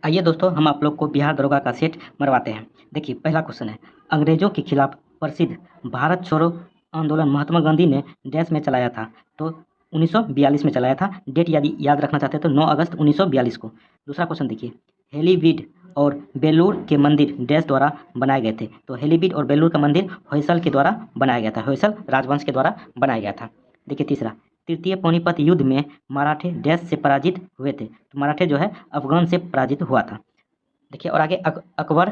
आइए दोस्तों, हम आप लोग को बिहार दरोगा का सेट मरवाते हैं। देखिए, पहला क्वेश्चन है, अंग्रेजों के खिलाफ प्रसिद्ध भारत छोड़ो आंदोलन महात्मा गांधी ने डैश में चलाया था। तो 1942 में चलाया था। डेट यदि याद रखना चाहते हैं तो 9 अगस्त 1942 को। दूसरा क्वेश्चन देखिए, हेलीवीड और बेलूर के मंदिर डैश द्वारा बनाए गए थे। तो हेलीवीड और बेलूर का मंदिर होयसल के द्वारा बनाया गया था, होयसल राजवंश के द्वारा बनाया गया था। देखिए तीसरा, तृतीय पानीपत युद्ध में मराठे डैश से पराजित हुए थे। तो मराठे जो है अफगान से पराजित हुआ था। देखिए और आगे, अकबर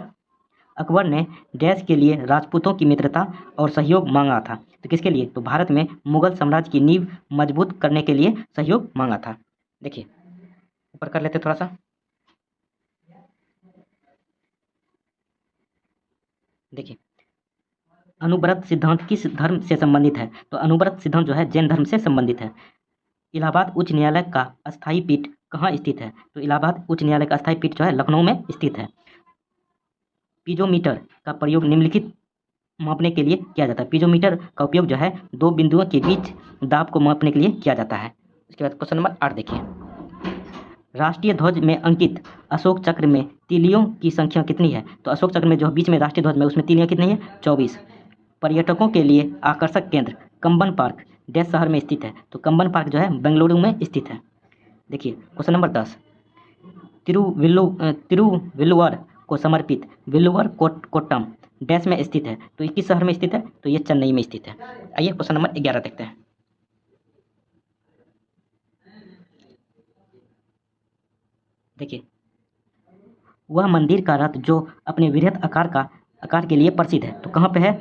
अकबर ने डैश के लिए राजपूतों की मित्रता और सहयोग मांगा था। तो किसके लिए? तो भारत में मुगल साम्राज्य की नींव मजबूत करने के लिए सहयोग मांगा था। देखिए ऊपर कर लेते थोड़ा सा। देखिए, अनुव्रत सिद्धांत किस धर्म से संबंधित है? तो अनुव्रत सिद्धांत जो है जैन धर्म से संबंधित है। इलाहाबाद उच्च न्यायालय का अस्थायी पीठ कहाँ स्थित है? तो इलाहाबाद उच्च न्यायालय का अस्थायी पीठ जो है लखनऊ में स्थित है। पीजोमीटर का प्रयोग निम्नलिखित मापने के लिए किया जाता है। पीजोमीटर का उपयोग जो है दो बिंदुओं के बीच दाब को मापने के लिए किया जाता है। उसके बाद क्वेश्चन नंबर 8 देखिए, राष्ट्रीय ध्वज में अंकित अशोक चक्र में तीलियों की संख्या कितनी है? तो अशोक चक्र में जो बीच में राष्ट्रीय ध्वज में उसमें तीलियां कितनी है? 24। पर्यटकों के लिए आकर्षक केंद्र कम्बन पार्क डैश शहर में स्थित है। तो कम्बन पार्क जो है बेंगलुरु में स्थित है। देखिए क्वेश्चन नंबर 10, तिरुविल्लुवर को समर्पित विल्लुवर कोट्टम डैश में स्थित है। तो ये किस शहर में स्थित है? तो ये चेन्नई में स्थित है। आइए क्वेश्चन नंबर 11 देखते हैं। देखिए, वह मंदिर का रथ जो अपने वृहत आकार के लिए प्रसिद्ध है। तो कहाँ पे है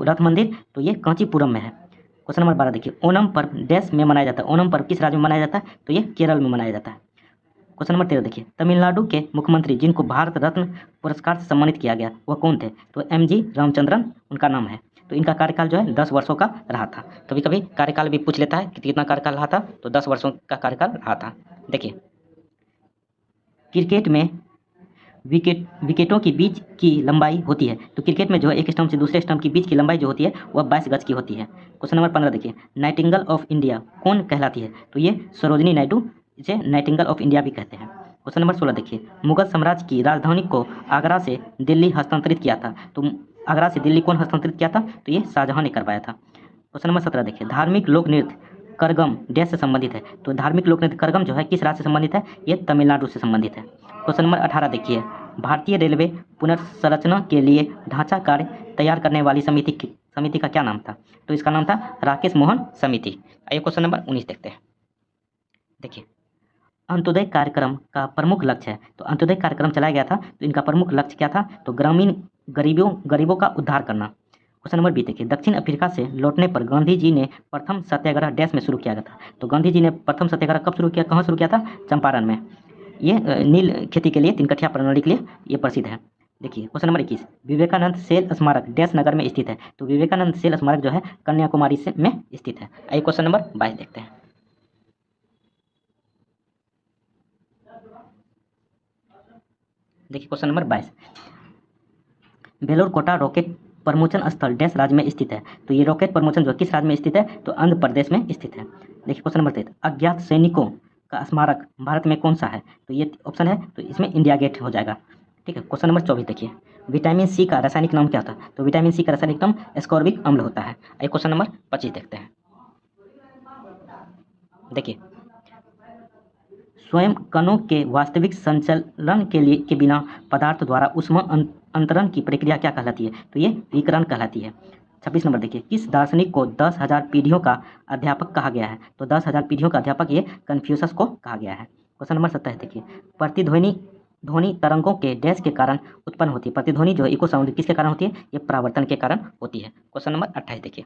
रथ मंदिर? तो ये कांचीपुरम में है। क्वेश्चन नंबर 12 देखिए, ओणम पर्व डैश में मनाया जाता है। ओणम पर्व किस राज्य में मनाया जाता है? तो ये केरल में मनाया जाता है। क्वेश्चन नंबर 13 देखिए, तमिलनाडु के मुख्यमंत्री जिनको भारत रत्न पुरस्कार से सम्मानित किया गया वह कौन थे? तो एम.जी. रामचंद्रन उनका नाम है। तो इनका कार्यकाल जो है 10 वर्षों का रहा था। कभी कभी कार्यकाल भी पूछ लेता है कि कितना कार्यकाल रहा था, तो 10 वर्षों का कार्यकाल रहा था। देखिए, क्रिकेट में विकेटों के बीच की लंबाई होती है। तो क्रिकेट में जो है एक स्टंप से दूसरे स्टंप के बीच की लंबाई जो होती है वह 22 गज की होती है। क्वेश्चन नंबर 15 देखिए, नाइटिंगेल ऑफ इंडिया कौन कहलाती है? तो ये सरोजिनी नायडू, इसे नाइटिंगेल ऑफ इंडिया भी कहते हैं। क्वेश्चन नंबर 16 देखिए, मुगल साम्राज्य की राजधानी को आगरा से दिल्ली हस्तांतरित किया था। तो आगरा से दिल्ली कौन हस्तांतरित किया था? तो ये शाहजहां ने करवाया था। क्वेश्चन नंबर 17 देखिए, धार्मिक लोक नृत्य करगम डैश से संबंधित है। तो धार्मिक लोक नृत्य करगम जो है किस राज्य से संबंधित है? ये तमिलनाडु से संबंधित है। क्वेश्चन नंबर 18 देखिए, भारतीय रेलवे पुनर्संरचना के लिए ढांचा कार्य तैयार करने वाली समिति का क्या नाम था? तो इसका नाम था राकेश मोहन समिति। आइए क्वेश्चन नंबर 19 देखते हैं। देखिए, अंत्योदय कार्यक्रम का प्रमुख लक्ष्य है। तो अंत्योदय कार्यक्रम चलाया गया था, तो इनका प्रमुख लक्ष्य क्या था? तो ग्रामीण गरीबों का उद्धार करना। क्वेश्चन नंबर 20 देखिए, दक्षिण अफ्रीका से लौटने पर गांधी जी ने प्रथम सत्याग्रह डैश में शुरू किया गया था। तो गांधी जी ने प्रथम सत्याग्रह कब शुरू किया, कहाँ शुरू किया था? चंपारण में। ये नील खेती के लिए, तिनकठिया प्रणाली के लिए ये प्रसिद्ध है। देखिए क्वेश्चन नंबर 21, विवेकानंद सेल स्मारक डैश नगर में स्थित है। तो विवेकानंद सेल स्मारक जो है कन्याकुमारी से में स्थित है। आइए क्वेश्चन नंबर 22 देखते हैं। देखिए क्वेश्चन नंबर 22, बेलूर कोटा रॉकेट प्रमोशन स्थल डैश राज्य में स्थित है। तो ये रॉकेट प्रमोशन जो किस राज्य में स्थित है? तो आंध्र प्रदेश में स्थित है। देखिए क्वेश्चन नंबर 23, अज्ञात सैनिकों का स्मारक भारत में कौन सा है? तो ये ऑप्शन है, तो इसमें इंडिया गेट हो जाएगा। ठीक है। क्वेश्चन नंबर 24 देखिए, विटामिन सी का रासायनिक नाम क्या होता है? तो विटामिन सी का रासायनिक नाम एस्कॉर्बिक अम्ल होता है। आइए क्वेश्चन नंबर 25 देखते हैं। देखिए, स्वयं कणों के वास्तविक संचलन के बिना पदार्थ द्वारा ऊष्मा अंतरण की प्रक्रिया क्या कहलाती है? तो ये विकिरण कहलाती है। 26 नंबर देखिए, किस दार्शनिक को 10,000 पीढ़ियों का अध्यापक कहा गया है? तो 10,000 पीढ़ियों का अध्यापक ये कन्फ्यूशस को कहा गया है। क्वेश्चन नंबर 27 देखिए, ध्वनि तरंगों के डैश के कारण उत्पन्न होती है। प्रतिध्वनि जो इको साउंड किसके कारण होती है? ये परावर्तन के कारण होती है। क्वेश्चन नंबर 28 देखिए,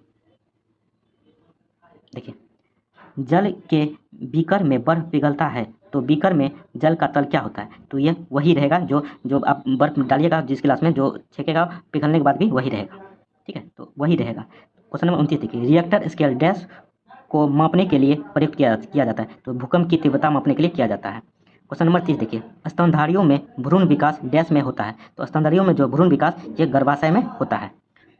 जल के बीकर में बर्फ पिघलता है, तो बीकर में जल का तल क्या होता है? तो यह वही रहेगा जो जो आप बर्फ डालिएगा जिस गिलास में, जो छेकेगा पिघलने के बाद भी वही रहेगा। ठीक है, तो वही रहेगा। क्वेश्चन नंबर 29 देखिए, रिएक्टर स्केल डैश को मापने के लिए प्रयुक्त किया जाता है। तो भूकंप की तीव्रता मापने के लिए किया जाता है। क्वेश्चन नंबर 30 देखिए, स्तनधारियों में भ्रूण विकास डैश में होता है। तो स्तनधारियों में जो भ्रूण विकास ये गर्भाशय में होता है।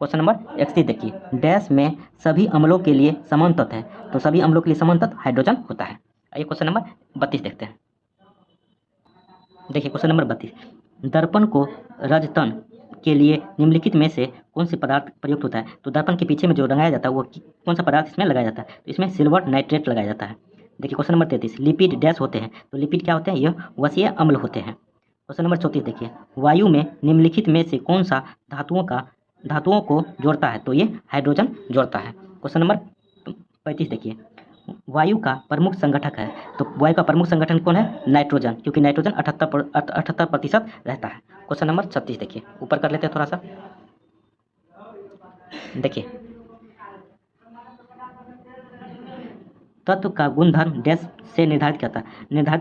क्वेश्चन नंबर 31 देखिए, डैश में सभी अम्लों के लिए समान तत्व है। तो सभी अम्लों के लिए समान तत्व हाइड्रोजन होता है। आइए क्वेश्चन नंबर 32 देखते हैं। देखिए क्वेश्चन नंबर 32, दर्पण को रजतन के लिए निम्नलिखित में से कौन से पदार्थ प्रयुक्त होता है? तो दर्पण के पीछे में जो रंगाया जाता है वो कौन सा पदार्थ इसमें लगाया जाता है? तो इसमें सिल्वर नाइट्रेट लगाया जाता है। देखिए क्वेश्चन नंबर 33, लिपिड डैश होते हैं? तो लिपिड क्या होते हैं? यह वसीय अम्ल होते हैं। क्वेश्चन नंबर 34 देखिए, वायु में निम्नलिखित में से कौन सा धातुओं को जोड़ता है? तो ये हाइड्रोजन जोड़ता है। क्वेश्चन नंबर 35 देखिए, वायु का प्रमुख संगठक है? तो वायु का प्रमुख संगठन कौन है? नाइट्रोजन, क्योंकि नाइट्रोजन 78% रहता है। क्वेश्चन नंबर 36 देखिए, ऊपर कर लेते हैं थोड़ा सा। देखिए, तत्व का गुणधर्म डैश से निर्धारित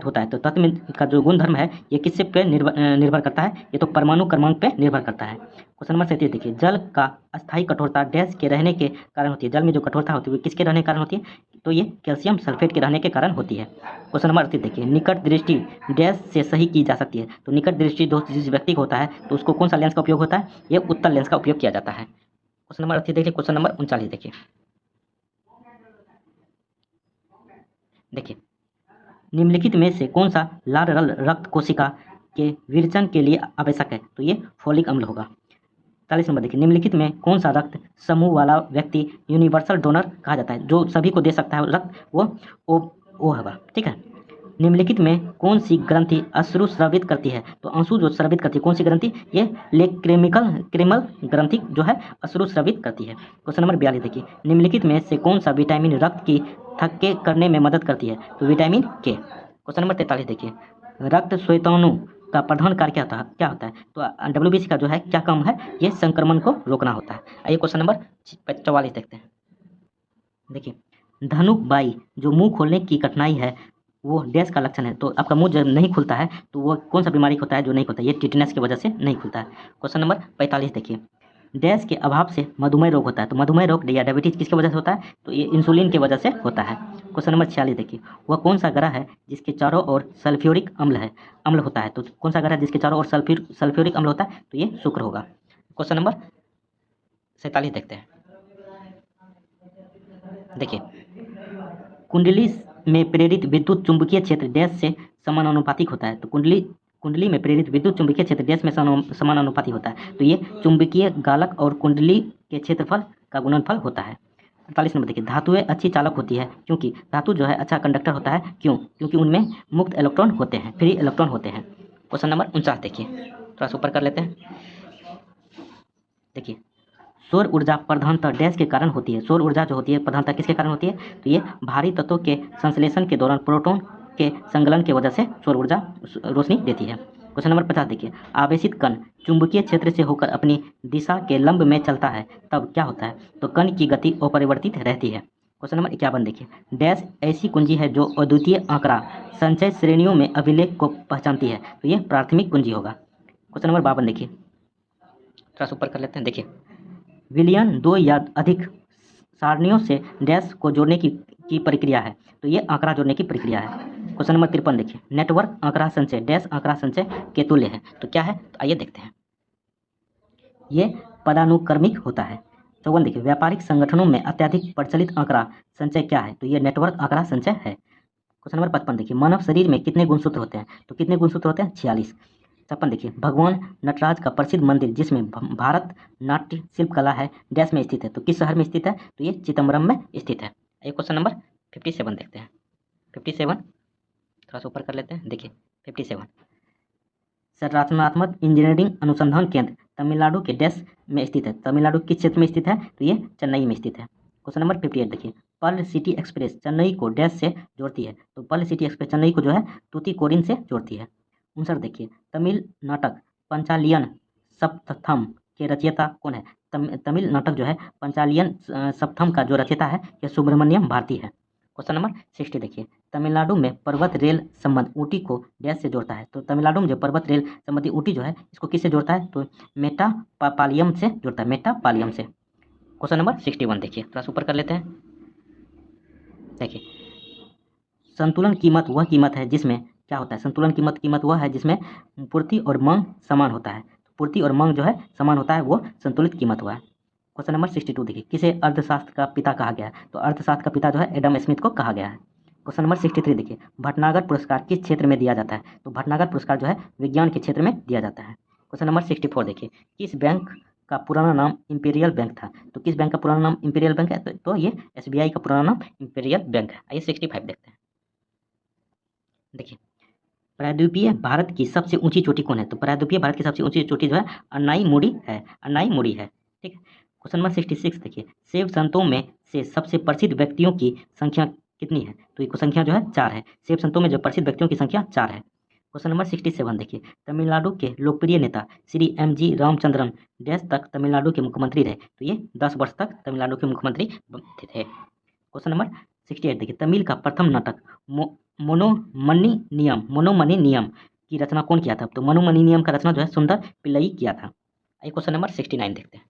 होता है? तो तत्व में का जो गुणधर्म है ये किससे पे निर्भर करता है? ये तो परमाणु क्रमांक पे निर्भर करता है। क्वेश्चन नंबर 37 देखिए, जल का अस्थायी कठोरता डैश के रहने के कारण होती है? जल में जो कठोरता होती है वो किसके रहने के कारण होती है? तो ये कैल्शियम सल्फेट के रहने के कारण होती है। क्वेश्चन नंबर 38 देखिए, निकट दृष्टि डैश से सही की जा सकती है? तो निकट दृष्टि दोस्त जिस व्यक्ति को होता है तो उसको कौन सा लेंस का उपयोग होता है? ये उत्तल लेंस का उपयोग किया जाता है। क्वेश्चन नंबर 38 देखिए। क्वेश्चन नंबर 39 देखिए, देखिए निम्नलिखित में से कौन सा लाल रक्त कोशिका के विरचन के लिए आवश्यक है? तो ये फोलिक अम्ल होगा। 40 नंबर देखिए, निम्नलिखित में कौन सा रक्त समूह वाला व्यक्ति यूनिवर्सल डोनर कहा जाता है? जो सभी को दे सकता है रक्त वो होगा। ठीक है। निम्नलिखित में कौन सी ग्रंथि अश्रु स्रावित करती है? तो आंसू जो स्रावित करती है कौन सी ग्रंथि? ये क्रेमल ग्रंथि जो है अश्रु स्रावित करती है। क्वेश्चन नंबर 42 देखिए, निम्नलिखित में से कौन सा विटामिन रक्त की थक्के करने में मदद करती है? तो विटामिन के। क्वेश्चन नंबर 43 देखिए, रक्त श्वेताणु का प्रधान कार्य क्या होता है? तो WBC का जो है क्या काम है? ये संक्रमण को रोकना होता है। आइए क्वेश्चन नंबर 44 देखते हैं। देखिए, धनुक बाई जो मुंह खोलने की कठिनाई है वो डैश का लक्षण है? तो आपका मुंह जब नहीं खुलता है तो वो कौन सा बीमारी होता है जो नहीं खुलता है? ये टिटनेस की वजह से नहीं खुलता है। क्वेश्चन नंबर 45 देखिए, डैश के अभाव से मधुमेह रोग होता है? तो मधुमेह रोग या डायबिटीज किसकी वजह से होता है? तो ये इंसुलिन की वजह से होता है। क्वेश्चन नंबर 46 देखिए, वह कौन सा ग्रह है जिसके चारों ओर सल्फ्यूरिक अम्ल होता है? तो कौन सा ग्रह है जिसके चारों ओर सल्फ्यूरिक अम्ल होता है? तो ये शुक्र होगा। क्वेश्चन नंबर 47 देखते हैं। देखिए, कुंडली में प्रेरित विद्युत चुंबकीय क्षेत्र डैश से समानुपातिक होता है? तो कुंडली में प्रेरित विद्युत चुंबकीय क्षेत्र डैश में समानुपातिक होता है? तो ये चुंबकीय गालक और कुंडली के क्षेत्रफल का गुणनफल होता है। 48 नंबर देखिए, धातुएं अच्छी चालक होती है क्योंकि धातु जो है अच्छा कंडक्टर होता है। क्यों? क्योंकि उनमें मुक्त इलेक्ट्रॉन होते हैं, फ्री इलेक्ट्रॉन होते हैं। क्वेश्चन नंबर 49 देखिए, थोड़ा सा ऊपर कर लेते हैं। देखिए, सौर ऊर्जा प्रधानतः डैश के कारण होती है? सौर ऊर्जा जो होती है प्रधानतः किसके कारण होती है? तो ये भारी तत्वों के संश्लेषण के दौरान प्रोटॉन के संगलन की वजह से सौर ऊर्जा रोशनी देती है। क्वेश्चन नंबर 50 देखिए, आवेशित कण चुंबकीय क्षेत्र से होकर अपनी दिशा के लंब में चलता है तब क्या होता है? तो कण की गति अपरिवर्तित रहती है। क्वेश्चन नंबर 51 देखिए, डैश ऐसी कुंजी है जो अद्वितीय आंकड़ा संचय श्रेणियों में अभिलेख को पहचानती है? तो ये प्राथमिक कुंजी होगा। क्वेश्चन नंबर 52 देखिए, थोड़ा सा ऊपर कर लेते हैं। देखिए, विलियन दो या अधिक सारणियों से डैश को जोड़ने की प्रक्रिया है? तो ये आंकड़ा जोड़ने की प्रक्रिया है। क्वेश्चन नंबर 53 देखिए, नेटवर्क आंकड़ा संचय डैश आंकड़ा संचय के तुल्य है? तो क्या है? तो आइए देखते हैं। ये पदानुक्रमिक होता है। 54 देखिए, व्यापारिक संगठनों में अत्यधिक प्रचलित आंकड़ा संचय क्या है? तो ये नेटवर्क आंकड़ा संचय है। क्वेश्चन नंबर 55 देखिए, मानव शरीर में कितने गुणसूत्र होते हैं? तो कितने गुणसूत्र होते हैं? 46। 56 देखिए, भगवान नटराज का प्रसिद्ध मंदिर जिसमें भारत नाट्य शिल्प कला है डैश में स्थित है? तो किस शहर में स्थित है? तो ये चिदम्बरम में स्थित है। ये क्वेश्चन नंबर 57 देखते हैं। 57 थोड़ा सा ऊपर कर लेते हैं। देखिए 57, संरचनात्मक इंजीनियरिंग अनुसंधान केंद्र तमिलनाडु के डैश में स्थित है? तमिलनाडु किस क्षेत्र में स्थित है? तो ये चेन्नई में स्थित है। क्वेश्चन नंबर 58 देखिए, पर्ल सिटी एक्सप्रेस चेन्नई को डैश से जोड़ती है? तो पर्ल सिटी एक्सप्रेस चेन्नई को जो है तूतीकोरिन से जोड़ती है। 59 देखिए, तमिल नाटक पंचालियन सप्तथम के रचयिता कौन है? तमिल नाटक जो है पंचालियन सप्तम का जो रचयिता है यह सुब्रमण्यम भारती है। क्वेश्चन नंबर 60 देखिए, तमिलनाडु में पर्वत रेल संबंध ऊटी को डैश से जोड़ता है? तो तमिलनाडु में जो पर्वत रेल संबंधी ऊटी जो है इसको किससे जोड़ता है? तो मेटापालियम से जोड़ता है, मेटापालियम से। क्वेश्चन नंबर 61 देखिए, थोड़ा सा ऊपर कर लेते हैं। देखिए, संतुलन कीमत वह कीमत है जिसमें क्या होता है? संतुलन कीमत वह है जिसमें पूर्ति और मांग समान होता है। पूर्ति और मांग जो है समान होता है वो संतुलित कीमत हुआ है। क्वेश्चन नंबर 62 देखिए, किसे अर्थशास्त्र का पिता कहा गया है? तो अर्थशास्त्र का पिता जो है एडम स्मिथ को कहा गया है। क्वेश्चन नंबर 63 देखिए, भटनागर पुरस्कार किस क्षेत्र में दिया जाता है? तो भटनागर पुरस्कार जो है विज्ञान के क्षेत्र में दिया जाता है। क्वेश्चन नंबर 64 देखिए, किस बैंक का पुराना नाम इंपीरियल बैंक था? तो किस बैंक का पुराना नाम इंपीरियल बैंक है? तो ये SBI का पुराना नाम इंपीरियल बैंक है। आइए 65 देखते हैं। देखिए, प्रायद्वीपीय भारत की सबसे ऊंची चोटी कौन है? तो प्रायद्वीपीय भारत की सबसे ऊंची चोटी जो है अन्नाईमुड़ी है, अन्नाईमुड़ी है। ठीक है। क्वेश्चन नंबर 66 देखिए, शैव संतों में से सबसे प्रसिद्ध व्यक्तियों की संख्या कितनी है? तो ये संख्या जो है 4 है। शैव संतों में जो प्रसिद्ध व्यक्तियों की संख्या 4 है। क्वेश्चन नंबर 67 देखिए, तमिलनाडु के लोकप्रिय नेता श्री MG रामचंद्रन डैश तक तमिलनाडु के मुख्यमंत्री रहे? तो ये 10 वर्ष तक तमिलनाडु के मुख्यमंत्री थे। क्वेश्चन नंबर 68 देखिए, तमिल का प्रथम नाटक मोनोमनी नियम की रचना कौन किया था? तो मोनोमनी नियम का रचना जो है सुंदर पिल्लई किया था। आइए क्वेश्चन नंबर 69 देखते हैं।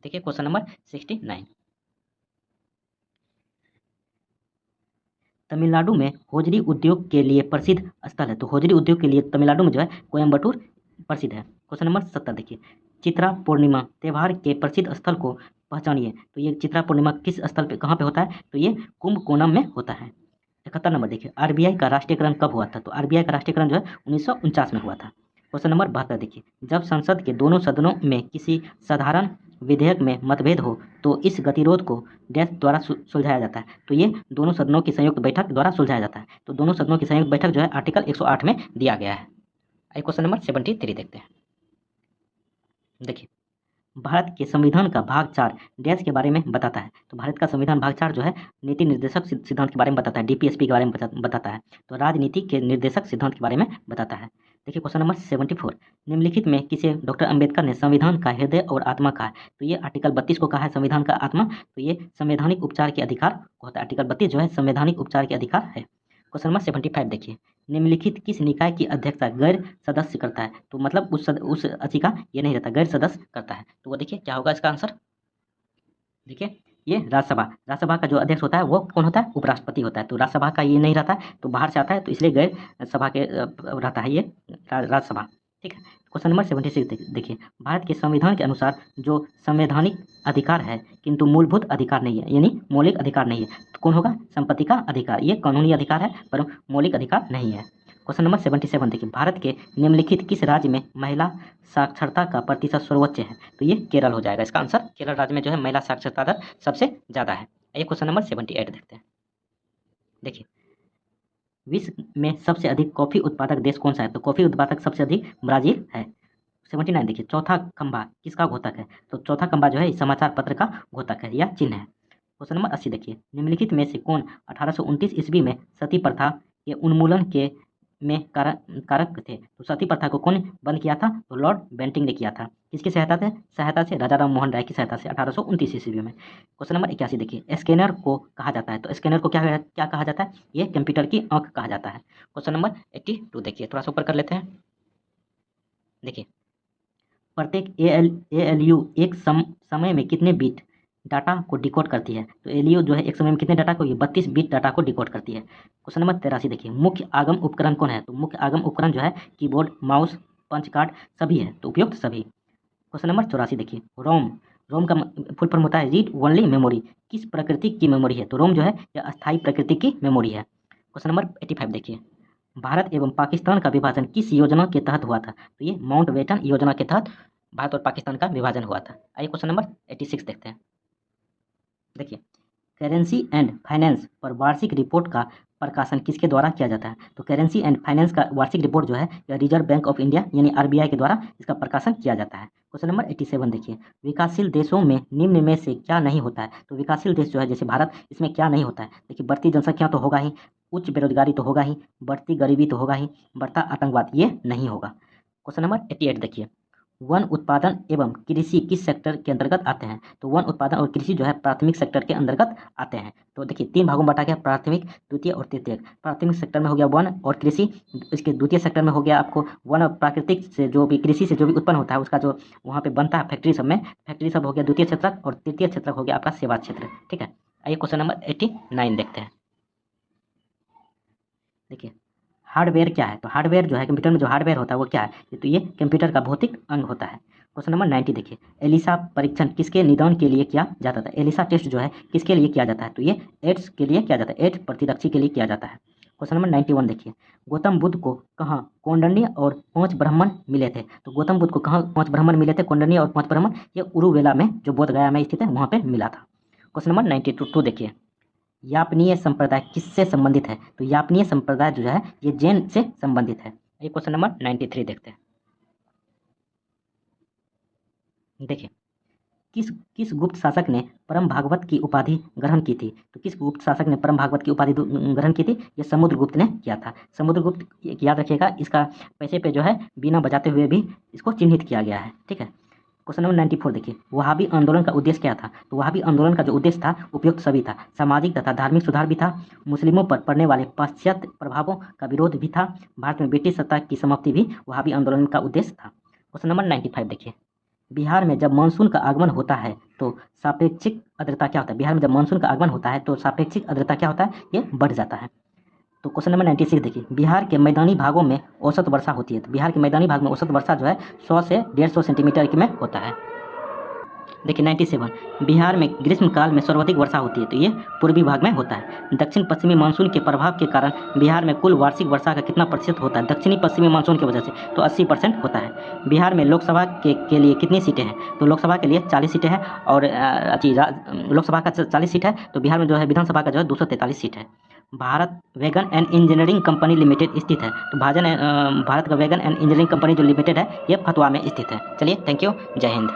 देखिए क्वेश्चन नंबर 69, तमिलनाडु में होजरी उद्योग के लिए प्रसिद्ध स्थल है? तो होजरी उद्योग के लिए तमिलनाडु में जो है कोयम्बटूर प्रसिद्ध है। क्वेश्चन नंबर 70 देखिए, चित्रा पूर्णिमा त्यौहार के प्रसिद्ध स्थल को पहचानिए। तो ये चित्रा पूर्णिमा किस स्थल पे, कहाँ पे होता है? तो ये कुंभकोणम में होता है। 71 नंबर देखिए, RBI का राष्ट्रीयकरण कब हुआ था? तो RBI का राष्ट्रीयकरण जो है 1949 में हुआ था। क्वेश्चन नंबर 72 देखिए, जब संसद के दोनों सदनों में किसी साधारण विधेयक में मतभेद हो तो इस गतिरोध को डैश द्वारा सुलझाया जाता है? तो ये दोनों सदनों की संयुक्त बैठक द्वारा सुलझाया जाता है। तो दोनों सदनों की संयुक्त बैठक जो है आर्टिकल 108 में दिया गया है। आइए क्वेश्चन नंबर 73 देखते हैं। देखिए, भारत के संविधान का भाग 4 डैश के बारे में बताता है? तो भारत का संविधान भाग 4 जो है नीति निर्देशक सिद्धांत के बारे में बताता है, DPSP के बारे में बताता है। तो राजनीति के निर्देशक सिद्धांत के बारे में बताता है। देखिए क्वेश्चन नंबर 74, निम्नलिखित में किसे डॉक्टर अंबेडकर ने संविधान का हृदय और आत्मा कहा है? तो ये आर्टिकल 32 को कहा है संविधान का आत्मा। तो ये संवैधानिक उपचार के अधिकार को होता है। आर्टिकल 32 जो है संवैधानिक उपचार के अधिकार है। क्वेश्चन नंबर 75 देखिए, निम्नलिखित किस निकाय की अध्यक्षता गैर सदस्य करता है? तो मतलब उस याचिका ये नहीं रहता, गैर सदस्य करता है। तो वो देखिए क्या होगा इसका आंसर? देखिए, ये राज्यसभा का जो अध्यक्ष होता है वो कौन होता है? उपराष्ट्रपति होता है। तो राज्यसभा का ये नहीं रहता है, तो बाहर से आता है, तो इसलिए गैर सभा के रहता है ये राज्यसभा। ठीक है। क्वेश्चन नंबर 76 देखिए, भारत के संविधान के अनुसार जो संवैधानिक अधिकार है किंतु मूलभूत अधिकार नहीं है, यानी मौलिक अधिकार नहीं है, तो कौन होगा? संपत्ति का अधिकार। ये कानूनी अधिकार है पर मौलिक अधिकार नहीं है। क्वेश्चन नंबर 77 देखिए, भारत के निम्नलिखित किस राज्य में महिला साक्षरता का प्रतिशत सर्वोच्च है? तो ये केरल हो जाएगा इसका आंसर। केरल राज्य में जो है महिला साक्षरता दर सबसे ज़्यादा है। आइए क्वेश्चन नंबर 78 देखते हैं। देखिए, विश्व में सबसे अधिक कॉफ़ी उत्पादक देश कौन सा है? तो कॉफ़ी उत्पादक सबसे अधिक ब्राज़ील है। 79 देखिए, चौथा खंभा किसका घोतक है? तो चौथा खंभा जो है समाचार पत्र का घोतक है या चिन्ह है। क्वेश्चन नंबर 80 देखिए, निम्नलिखित में से कौन 1829 ईस्वी में सती प्रथा के उन्मूलन के में कारक थे? तो सती प्रथा को कौन बंद किया था? तो लॉर्ड बेंटिंक ने किया था। किसकी सहायता से राजा राम मोहन राय की सहायता से 1829 ईस्वी में। क्वेश्चन नंबर 81 देखिए, स्कैनर को कहा जाता है? तो स्कैनर को क्या कहा जाता है? ये कंप्यूटर की आंख कहा जाता है। क्वेश्चन नंबर 82 देखिए, थोड़ा सा ऊपर कर लेते हैं। देखिए, प्रत्येक ALU एक समय में कितने बिट डाटा को डिकोड करती है? तो ALU जो है एक समय में कितने डाटा को? ये 32 बिट डाटा को डिकोड करती है। क्वेश्चन नंबर 83 देखिए, मुख्य आगम उपकरण कौन है? तो मुख्य आगम उपकरण जो है कीबोर्ड, माउस, पंच कार्ड सभी है, तो उपयुक्त सभी। क्वेश्चन नंबर 84 देखिए, रोम का फुल फॉर्म होता है रीड ओनली मेमोरी, किस प्रकृति की मेमोरी है? तो रोम जो है यह अस्थायी प्रकृति की मेमोरी है। क्वेश्चन नंबर 85 देखिए, भारत एवं पाकिस्तान का विभाजन किस योजना के तहत हुआ था? तो ये माउंटबेटन योजना के तहत भारत और पाकिस्तान का विभाजन हुआ था। आइए क्वेश्चन नंबर 86 देखते हैं। देखिए, करेंसी एंड फाइनेंस पर वार्षिक रिपोर्ट का प्रकाशन किसके द्वारा किया जाता है? तो करेंसी एंड फाइनेंस का वार्षिक रिपोर्ट जो है यह रिजर्व बैंक ऑफ इंडिया यानी RBI के द्वारा इसका प्रकाशन किया जाता है। क्वेश्चन नंबर 87 देखिए, विकासशील देशों में निम्न में से क्या नहीं होता है? तो विकासशील देश जो है जैसे भारत, इसमें क्या नहीं होता है? देखिए, बढ़ती जनसंख्या तो होगा ही, उच्च बेरोजगारी तो होगा ही, बढ़ती गरीबी तो होगा ही, बढ़ता आतंकवाद ये नहीं होगा। क्वेश्चन नंबर 88 देखिए, वन उत्पादन एवं कृषि किस सेक्टर के अंतर्गत आते हैं? तो वन उत्पादन और कृषि जो है प्राथमिक सेक्टर के अंतर्गत आते हैं। तो देखिए 3 भागों में बांटा गया, प्राथमिक, द्वितीय और तृतीयक। प्राथमिक सेक्टर में हो गया वन और कृषि, इसके द्वितीय सेक्टर में हो गया आपको वन और प्राकृतिक से जो भी कृषि से जो भी उत्पन्न होता है उसका जो वहाँ पे बनता है फैक्ट्री सब में, फैक्ट्री सब हो गया द्वितीय क्षेत्रक, और तृतीय क्षेत्रक हो गया आपका सेवा क्षेत्र। ठीक है। आइए क्वेश्चन नंबर 89 देखते हैं। देखिए, हार्डवेयर क्या है? तो हार्डवेयर जो है कंप्यूटर में जो हार्डवेयर होता है वो क्या है? तो ये कंप्यूटर का भौतिक अंग होता है। क्वेश्चन नंबर 90 देखिए, एलिसा परीक्षण किसके निदान के लिए किया जाता था? एलिसा टेस्ट जो है किसके लिए किया जाता है? तो ये एड्स के लिए किया जाता है, एड्स प्रतिरक्षी के लिए किया जाता है। क्वेश्चन नंबर 91 देखिए, गौतम बुद्ध को कहाँ कौंडन्य और 5 ब्राह्मण मिले थे? तो गौतम बुद्ध को कहाँ 5 ब्राह्मण मिले थे? कौंडन्य और 5 ब्राह्मण ये उरुवेला में जो बोध गया में स्थित है वहाँ पे मिला था। क्वेश्चन नंबर 92 देखिए, यापनीय संप्रदाय किससे संबंधित है? तो यापनीय संप्रदाय जो है ये जैन से संबंधित है। ये क्वेश्चन नंबर 93 देखते हैं। देखिए, किस किस गुप्त शासक ने परम भागवत की उपाधि ग्रहण की थी? तो किस गुप्त शासक ने परम भागवत की उपाधि ग्रहण की थी? ये समुद्रगुप्त ने किया था। समुद्रगुप्त याद रखिएगा, इसका पैसे पे जो है बिना बजाते हुए भी इसको चिन्हित किया गया है। ठीक है। क्वेश्चन नंबर 94 देखिए, वहाबी आंदोलन का उद्देश्य क्या था? तो वहाबी आंदोलन का जो उद्देश्य था उपयुक्त सभी था, सामाजिक तथा धार्मिक सुधार भी था, मुस्लिमों पर पड़ने वाले पाश्चात्य प्रभावों का विरोध भी था, भारत में ब्रिटिश सत्ता की समाप्ति भी वहाबी आंदोलन का उद्देश्य था। क्वेश्चन नंबर 95 देखिए, बिहार में जब मानसून का आगमन होता है तो सापेक्षिक आर्द्रता क्या होता है? बिहार में जब मानसून का आगमन होता है तो सापेक्षिक आर्द्रता क्या होता है? ये बढ़ जाता है। तो क्वेश्चन नंबर 96 देखिए, बिहार के मैदानी भागों में औसत वर्षा होती है। तो बिहार के मैदानी भाग में औसत वर्षा जो है 100 से 150 सेंटीमीटर की में होता है। देखिए 97, बिहार में ग्रीष्मकाल में सर्वाधिक वर्षा होती है। तो ये पूर्वी भाग में होता है। दक्षिण पश्चिमी मानसून के प्रभाव के कारण बिहार में कुल वार्षिक वर्षा का कितना प्रतिशत होता है? दक्षिणी पश्चिमी मानसून की वजह से तो 80% होता है। बिहार में लोकसभा के लिए कितनी सीटें हैं? तो लोकसभा के लिए 40 सीटें हैं और लोकसभा का 40 सीट है, तो बिहार में जो है विधानसभा का जो है 243 सीट है। Bharat wagon and engineering company limited स्थित है। तो भारत का वैगन एंड इंजीनियरिंग कंपनी जो लिमिटेड है ये फतवा में स्थित है। चलिए, थैंक यू, जय हिंद।